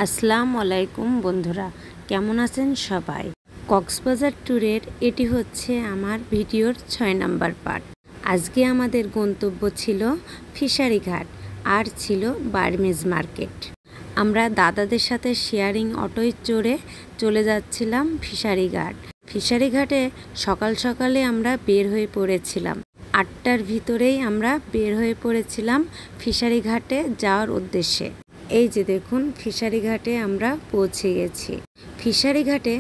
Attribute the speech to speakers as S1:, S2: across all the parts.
S1: আসসালামু আলাইকুম বন্ধুরা, কেমন আছেন সবাই? কক্সবাজার ট্যুরের এটি হচ্ছে আমার ভিডিওর 6 নাম্বার পার্ট। আজকে আমাদের গন্তব্য ছিল ফিশারি ঘাট আর ছিল বার্মিজ মার্কেট। আমরা দাদাদের সাথে শেয়ারিং অটোয় চড়ে চলে যাচ্ছিলাম ফিশারি ঘাট। ফিশারি ঘাটে সকাল সকালে আমরা বের হয়ে পড়েছিলাম। 8টার ভিতরেই আমরা বের হয়ে পড়েছিলাম ফিশারি ঘাটে যাওয়ার উদ্দেশ্যে। এই যে দেখুন, ফিশারি ঘাটে আমরা পৌঁছে গেছি। ফিশারি ঘাটে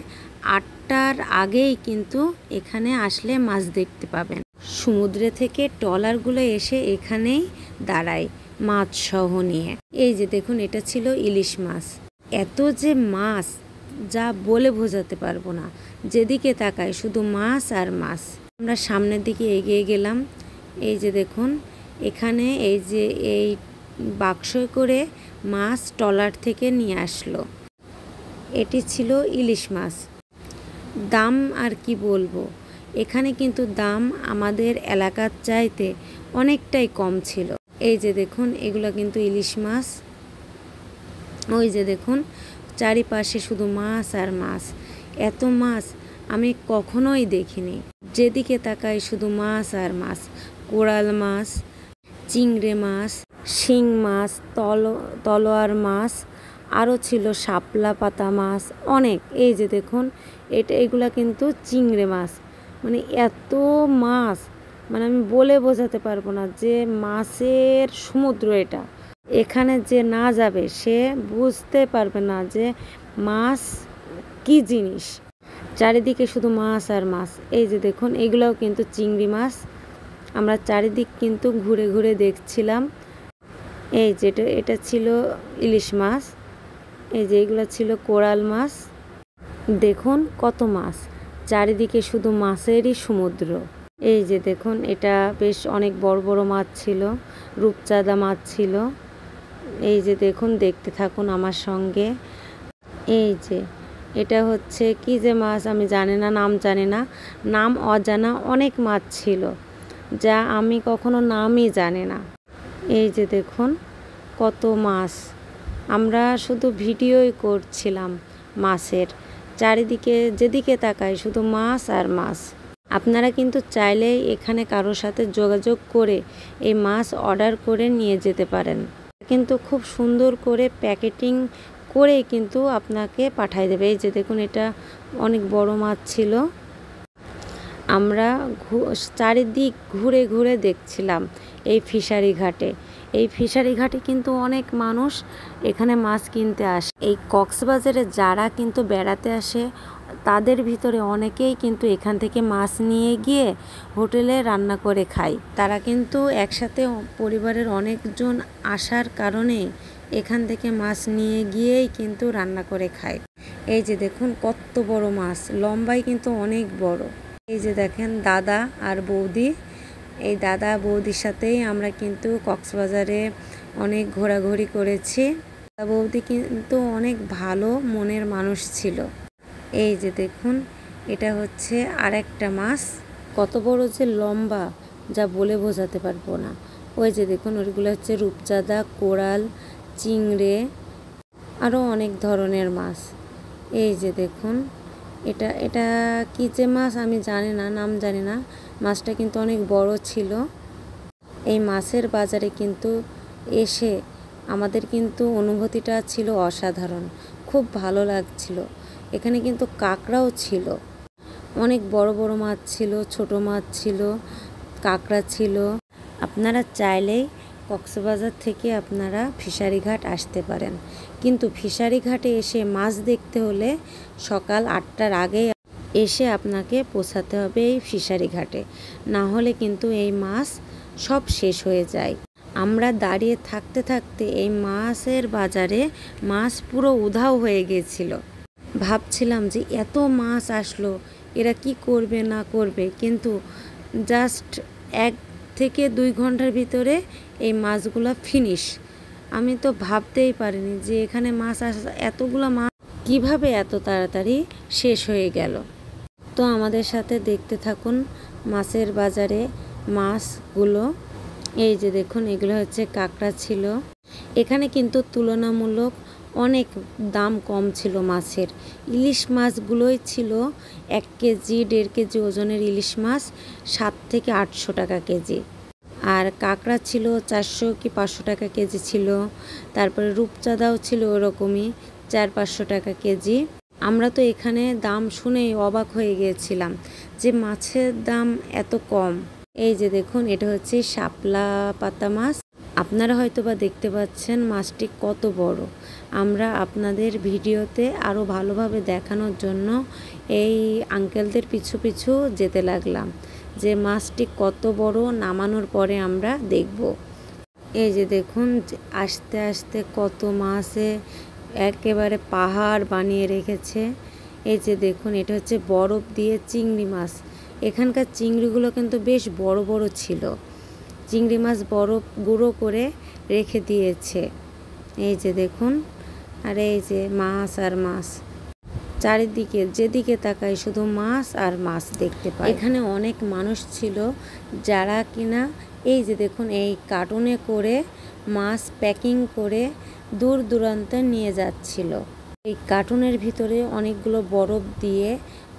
S1: 8টার আগেই কিন্তু এখানে আসলে মাছ দেখতে পাবেন। সমুদ্রে থেকে ট্রলারগুলো এসে এখানেই দাঁড়ায় মাছ সহ নিয়ে। এই যে দেখুন, এটা ছিল ইলিশ মাছ। এত যে মাছ যা বলে বোঝাতে পারবো না, যেদিকে তাকাই শুধু মাছ আর মাছ। আমরা সামনের দিকে এগিয়ে গেলাম। এই যে দেখুন, এখানে এই বাক্সে করে মাছ ট্রলার থেকে নিয়ে আসলো। এটি ছিল ইলিশ মাছ। দাম আর কি বলবো, এখানে কিন্তু দাম আমাদের এলাকার চাইতে অনেকটাই কম ছিল। এই যে দেখুন, এগুলো কিন্তু ইলিশ মাছ। ওই যে দেখুন, চারিপাশে শুধু মাছ আর মাছ। এত মাছ আমি কখনোই দেখিনি। যেদিকে তাকাই শুধু মাছ আর মাছ। কোরাল মাছ, চিংড়ি মাছ, শিং মাছ, তলোয়ার মাছ, আরও ছিল শাপলা পাতা মাছ অনেক। এই যে দেখুন, এগুলা কিন্তু চিংড়ি মাছ। মানে এত মাছ, মানে আমি বলে বোঝাতে পারবো না যে মাছের সমুদ্র এটা। এখানে যে না যাবে সে বুঝতে পারবে না যে মাছ কি জিনিস। চারিদিকে শুধু মাছ আর মাছ। এই যে দেখুন, এগুলাও কিন্তু চিংড়ি মাছ। আমরা চারিদিক কিন্তু ঘুরে ঘুরে দেখছিলাম। এই যে এটা ছিল ইলিশ মাছ। এই যে এগুলো ছিল কোরাল মাছ। দেখুন কত মাছ, চারিদিকে শুধু মাছেরই সমুদ্র। এই যে দেখুন, এটা বেশ অনেক বড় বড় মাছ ছিল, রূপচাঁদা মাছ ছিল। এই যে দেখুন, দেখতে থাকুন আমার সঙ্গে। এই যে এটা হচ্ছে কি যে মাছ আমি জানি না, নাম জানি না, নাম অজানা অনেক মাছ ছিল যা আমি কখনো নামই জানি না। এই যে দেখুন কত মাছ। আমরা শুধু ভিডিওই করছিলাম মাছের। চারিদিকে যেদিকে তাকাই শুধু মাছ আর মাছ। আপনারা কিন্তু চাইলেই এখানে কারোর সাথে যোগাযোগ করে এই মাছ অর্ডার করে নিয়ে যেতে পারেন। কিন্তু খুব সুন্দর করে প্যাকেটিং করে কিন্তু আপনাকে পাঠিয়ে দেবে। এই যে দেখুন, এটা অনেক বড় মাছ ছিল। আমরা চারিদিক ঘুরে ঘুরে দেখছিলাম এই ফিশারি ঘাটে। এই ফিশারি ঘাটে কিন্তু অনেক মানুষ এখানে মাছ কিনতে আসে। এই কক্সবাজারে যারা কিন্তু বেড়াতে আসে তাদের ভিতরে অনেকেই কিন্তু এখান থেকে মাছ নিয়ে গিয়ে হোটেলে রান্না করে খায়। তারা কিন্তু একসাথে পরিবারের অনেকজন আসার কারণে এখান থেকে মাছ নিয়ে গিয়েই কিন্তু রান্না করে খায়। এই যে দেখুন কত বড় মাছ, লম্বাই কিন্তু অনেক বড়। এই যে দেখেন দাদা আর বৌদি, এই দাদা বৌদির সাথেই আমরা কিন্তু কক্সবাজারে অনেক ঘোরাঘুরি করেছি। দাদা বৌদি কিন্তু অনেক ভালো মনের মানুষ ছিল। এই যে দেখুন, এটা হচ্ছে আরেকটা মাছ। কত বড় যে লম্বা যা বলে বোঝাতে পারবো না। ওই যে দেখুন, ওইগুলো হচ্ছে রূপচাঁদা, কোরাল, চিংড়ে, আরও অনেক ধরনের মাছ। এই যে দেখুন, এটা কি যে মাছ আমি জানি না, নাম জানি না। মাছটা কিন্তু অনেক বড় ছিল। এই মাছের বাজারে কিন্তু এসে আমাদের কিন্তু অনুভূতিটা ছিল অসাধারণ, খুব ভালো লাগছিল। এখানে কিন্তু কাঁকড়াও ছিল, অনেক বড় বড় মাছ ছিল, ছোট মাছ ছিল, কাঁকড়া ছিল। আপনারা চাইলেই কক্সবাজার থেকে আপনারা ফিশারি ঘাট আসতে পারেন, কিন্তু ফিশারি ঘাটে এসে মাছ দেখতে হলে সকাল 8টার আগে এসে আপনাকে পৌঁছাতে হবে এই ফিশারি ঘাটে, না হলে কিন্তু এই মাছ সব শেষ হয়ে যায়। আমরা দাঁড়িয়ে থাকতে থাকতে এই মাছের বাজারে মাছ পুরো উধাও হয়ে গেছিল। ভাবছিলাম যে এত মাছ আসলো, এরা কি করবে না করবে, কিন্তু জাস্ট 1 থেকে 2 ঘন্টার ভিতরে এই মাছগুলো ফিনিশ। আমি তো ভাবতেই পারিনি যে এখানে মাছ এতগুলো মাছ কিভাবে এত তাড়াতাড়ি শেষ হয়ে গেল। তো আমাদের সাথে দেখতে থাকুন মাছের বাজারে মাছগুলো। এই যে দেখুন, এগুলো হচ্ছে কাঁকড়া ছিল। এখানে কিন্তু তুলনামূলক অনেক দাম কম ছিল মাছের। ইলিশ মাছগুলোই ছিল 1 কেজি 1.5 কেজি ওজনের ইলিশ মাছ 700 থেকে 800 টাকা কেজি। আর কাঁকড়া ছিল 400 কি 500 টাকা কেজি ছিল। তারপরে রূপচাঁদাও ছিল ওরকমই 400-500 টাকা কেজি। আমরা তো এখানে দাম শুনেই অবাক হয়ে গিয়েছিলাম যে মাছের দাম এত কম। এই যে দেখুন, এটা হচ্ছে শাপলা পাতা মাছ। আপনারা হয়তো বা দেখতে পাচ্ছেন মাছটি কত বড়। আমরা আপনাদের ভিডিওতে আরও ভালোভাবে দেখানোর জন্য এই আঙ্কেলদের পিছু পিছু যেতে লাগলাম যে মাছটি কত বড়। নামানোর পরে আমরা দেখব। এই যে দেখুন, আস্তে আস্তে কত মাছে একেবারে পাহাড় বানিয়ে রেখেছে। এই যে দেখুন, এটা হচ্ছে বরফ দিয়ে চিংড়ি মাছ। এখানকার চিংড়িগুলো কিন্তু বেশ বড় বড় ছিল। চিংড়ি মাছ বরফ গুঁড়ো করে রেখে দিয়েছে। এই যে দেখুন, আর এই যে মাছ আর মাছ, চারিদিকে যেদিকে তাকাই শুধু মাছ আর মাছ দেখতে পাই। এখানে অনেক মানুষ ছিল যারা কিনা এই যে দেখুন এই কার্টুনে করে মাছ প্যাকিং করে দূর দূরান্তে নিয়ে যাচ্ছিল। এই কার্টুনের ভিতরে অনেকগুলো বরফ দিয়ে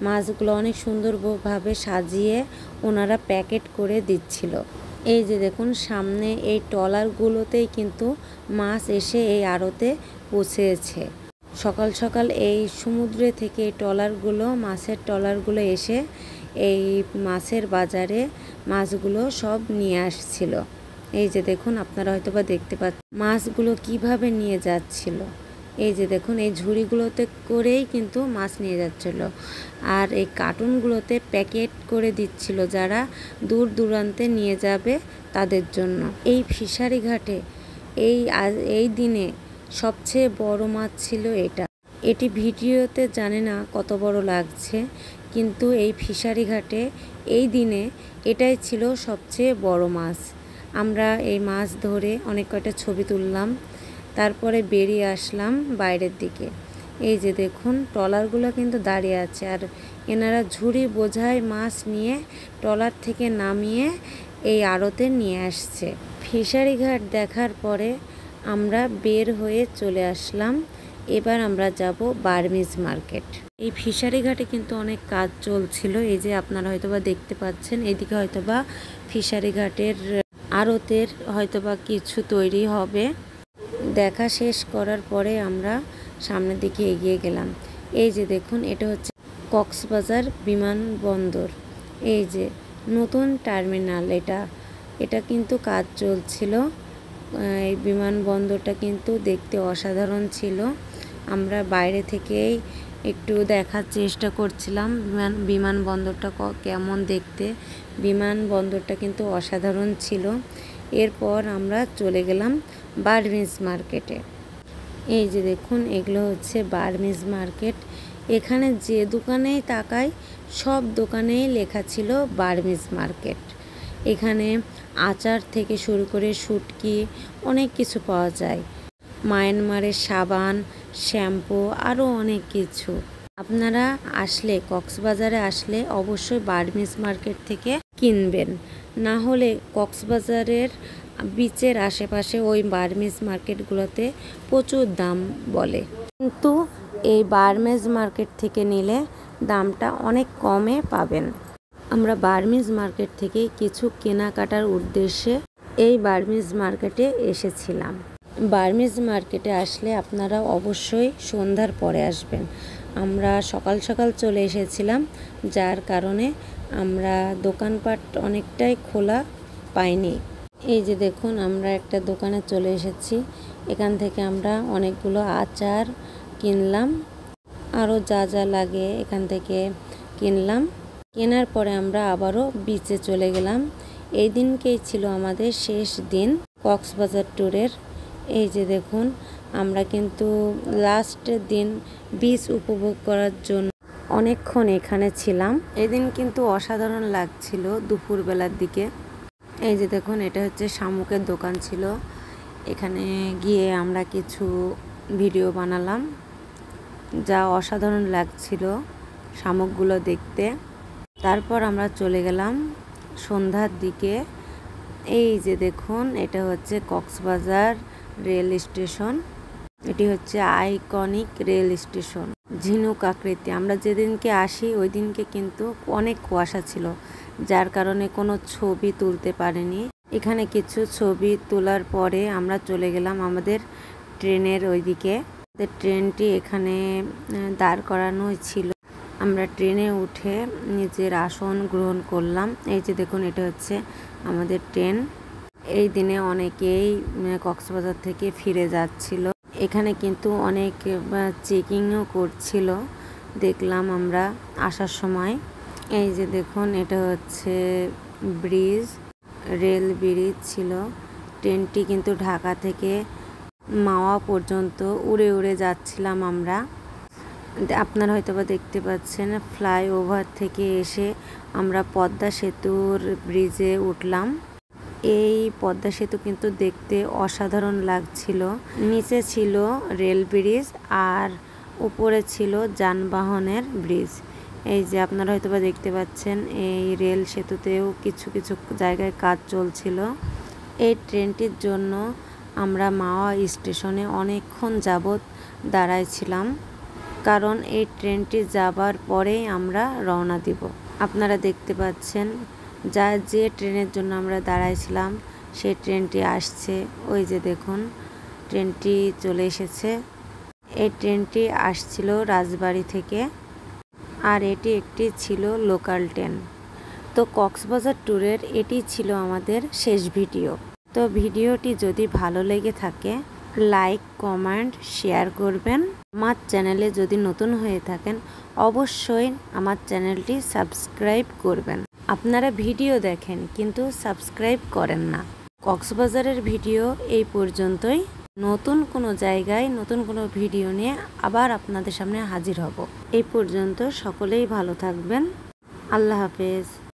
S1: মাছগুলো অনেক সুন্দরভাবে সাজিয়ে ওনারা প্যাকেট করে দিচ্ছিল। এই যে দেখুন, সামনে এই ট্রলারগুলোতেই কিন্তু মাছ এসে এই আড়তে পৌঁছেছে। সকাল সকাল এই সমুদ্রে থেকে এই ট্রলারগুলো, মাছের ট্রলারগুলো এসে এই মাছের বাজারে মাছগুলো সব নিয়ে আসছিল। এই যে দেখুন, আপনারা হয়তো বা দেখতে পাচ্ছেন মাছগুলো কিভাবে নিয়ে যাচ্ছিল। এই যে দেখুন, এই ঝুড়িগুলোতে করেই কিন্তু মাছ নিয়ে যাচ্ছিল। আর এই কার্টুনগুলোতে প্যাকেট করে দিচ্ছিল যারা দূর দূরান্তে নিয়ে যাবে তাদের জন্য। এই ফিশারি ঘাটে এই দিনে সবচেয়ে বড় মাছ ছিল এটা। এটি ভিডিওতে জানি না কত বড় লাগছে, কিন্তু এই ফিশারি ঘাটে এই দিনে এটাই ছিল সবচেয়ে বড় মাছ। আমরা এই মাছ ধরে অনেক কয়টা ছবি তুললাম, তারপরে বেরিয়ে আসলাম বাইরের দিকে। এই যে দেখুন, ট্রলারগুলো কিন্তু দাঁড়িয়ে আছে আর এনারা ঝুড়ি বোঝায় মাছ নিয়ে ট্রলার থেকে নামিয়ে এই আড়তে নিয়ে আসছে। ফিশারি ঘাট দেখার পরে আমরা বের হয়ে চলে আসলাম। এবার আমরা যাব বার্মিজ মার্কেট। এই ফিশারি ঘাটে কিন্তু অনেক কাজ চলছিল। এই যে আপনারা হয়তোবা দেখতে পাচ্ছেন, এদিকে হয়তোবা ফিশারি ঘাটের আড়তের হয়তোবা কিছু তৈরি হবে। দেখা শেষ করার পরে আমরা সামনের দিকে এগিয়ে গেলাম। এই যে দেখুন, এটা হচ্ছে কক্সবাজার বিমানবন্দর। এই যে নতুন টার্মিনাল, এটা কিন্তু কাজ চলছিল। এই বিমানবন্দরটা কিন্তু দেখতে অসাধারণ ছিল। আমরা বাইরে থেকেই একটু দেখার চেষ্টা করছিলাম বিমানবন্দরটা কেমন দেখতে। বিমানবন্দরটা কিন্তু অসাধারণ ছিল। এরপর আমরা চলে গেলাম বার্মিজ মার্কেটে। এই যে দেখুন, এগুলো হচ্ছে বার্মিজ মার্কেট। এখানে যে দোকানেই তাকাই সব দোকানেই লেখা ছিল বার্মিজ মার্কেট। এখানে আচার থেকে শুরু করে শুটকি অনেক কিছু পাওয়া যায়। মায়ানমারের সাবান, শ্যাম্পু, আরও অনেক কিছু। আপনারা আসলে, কক্সবাজারে আসলে অবশ্যই বার্মিজ মার্কেট থেকে কিনবেন। না হলে কক্সবাজারের বিচের আশেপাশে ওই বার্মিজ মার্কেটগুলোতে প্রচুর দাম বলে, কিন্তু এই বার্মিজ মার্কেট থেকে নিলে দামটা অনেক কমে পাবেন। আমরা বার্মিজ মার্কেট থেকে কিছু কেনাকাটার উদ্দেশ্যে এই বার্মিজ মার্কেটে এসেছিলাম। বার্মিজ মার্কেটে আসলে আপনারা অবশ্যই সন্ধ্যার পরে আসবেন। আমরা সকাল সকাল চলে এসেছিলাম, যার কারণে আমরা দোকানপাট অনেকটাই খোলা পাইনি। এই যে দেখুন, আমরা একটা দোকানে চলে এসেছি। এখান থেকে আমরা অনেকগুলো আচার কিনলাম, আরও যা যা লাগে এখান থেকে কিনলাম। কেনার পরে আমরা আবারও বিচে চলে গেলাম। এই দিনকেই ছিল আমাদের শেষ দিন কক্সবাজার ট্যুরের। এই যে দেখুন, আমরা কিন্তু লাস্টের দিন বিচ উপভোগ করার জন্য অনেকক্ষণ এখানে ছিলাম। এদিন কিন্তু অসাধারণ লাগছিল দুপুরবেলার দিকে। এই যে দেখুন, এটা হচ্ছে শামুকের দোকান ছিল। এখানে গিয়ে আমরা কিছু ভিডিও বানালাম, যা অসাধারণ লাগছিল শামুকগুলো দেখতে। তারপর আমরা চলে গেলাম সন্ধ্যার দিকে। এই যে দেখুন, এটা হচ্ছে কক্সবাজার রেল স্টেশন। এটি হচ্ছে আইকনিক রেল স্টেশন, ঝিনুক আকৃতি। আমরা যেদিনকে আসি ওই দিনকে কিন্তু অনেক কুয়াশা ছিল, যার কারণে কোনো ছবি তুলতে পারিনি। এখানে কিছু ছবি তোলার পরে আমরা চলে গেলাম আমাদের ট্রেনের ওইদিকে। ট্রেনটি এখানে দাঁড় করানো ছিল। আমরা ট্রেনে উঠে নিজের আসন গ্রহণ করলাম। এই যে দেখুন, এটা হচ্ছে আমাদের ট্রেন। এই দিনে অনেকেই কক্সবাজার থেকে ফিরে যাচ্ছিল। এখানে কিন্তু অনেক চেকিংও করছিল, দেখলাম আমরা আসার সময়। এই যে দেখুন, এটা হচ্ছে ব্রিজ, রেল ব্রিজ ছিল। ট্রেনটি কিন্তু ঢাকা থেকে মাওয়া পর্যন্ত উড়ে উড়ে যাচ্ছিলাম আমরা। আপনারা হয়তো বা দেখতে পাচ্ছেন, ফ্লাইওভার থেকে এসে আমরা পদ্মা সেতুর ব্রিজে উঠলাম। এই পদ্মা সেতু কিন্তু দেখতে অসাধারণ লাগছিল। নিচে ছিল রেল ব্রিজ আর উপরে ছিল যানবাহনের ব্রিজ। এই যে আপনারা হয়তো বা দেখতে পাচ্ছেন, এই রেল সেতুতেও কিছু কিছু জায়গায় কাজ চলছিল। এই ট্রেনটির জন্য আমরা মাওয়া স্টেশনে অনেকক্ষণ যাবৎ দাঁড়াইছিলাম, কারণ এই ট্রেনটি যাবার পরেই আমরা রওনা দিব। আপনারা দেখতে পাচ্ছেন, যে ট্রেনের জন্য আমরা দাঁড়াইছিলাম সেই ট্রেনটি আসছে। ওই যে দেখুন, ট্রেনটি চলে এসেছে। এই ট্রেনটি আসছিল রাজবাড়ী থেকে, আর এটি একটি ছিল লোকাল ট্রেন। তো কক্সবাজার ট্যুরের এটি ছিল আমাদের শেষ ভিডিও। তো ভিডিওটি যদি ভালো লেগে থাকে, লাইক, কমেন্ট, শেয়ার করবেন। আমার চ্যানেলে যদি নতুন হয়ে থাকেন, অবশ্যই আমার চ্যানেলটি সাবস্ক্রাইব করবেন। আপনারা ভিডিও দেখেন কিন্তু সাবস্ক্রাইব করেন না। কক্সবাজারের ভিডিও এই পর্যন্তই। নতুন কোনো জায়গায় নতুন কোনো ভিডিও নিয়ে আবার আপনাদের সামনে হাজির হব। এই পর্যন্ত সকলেই ভালো থাকবেন। আল্লাহ হাফেজ।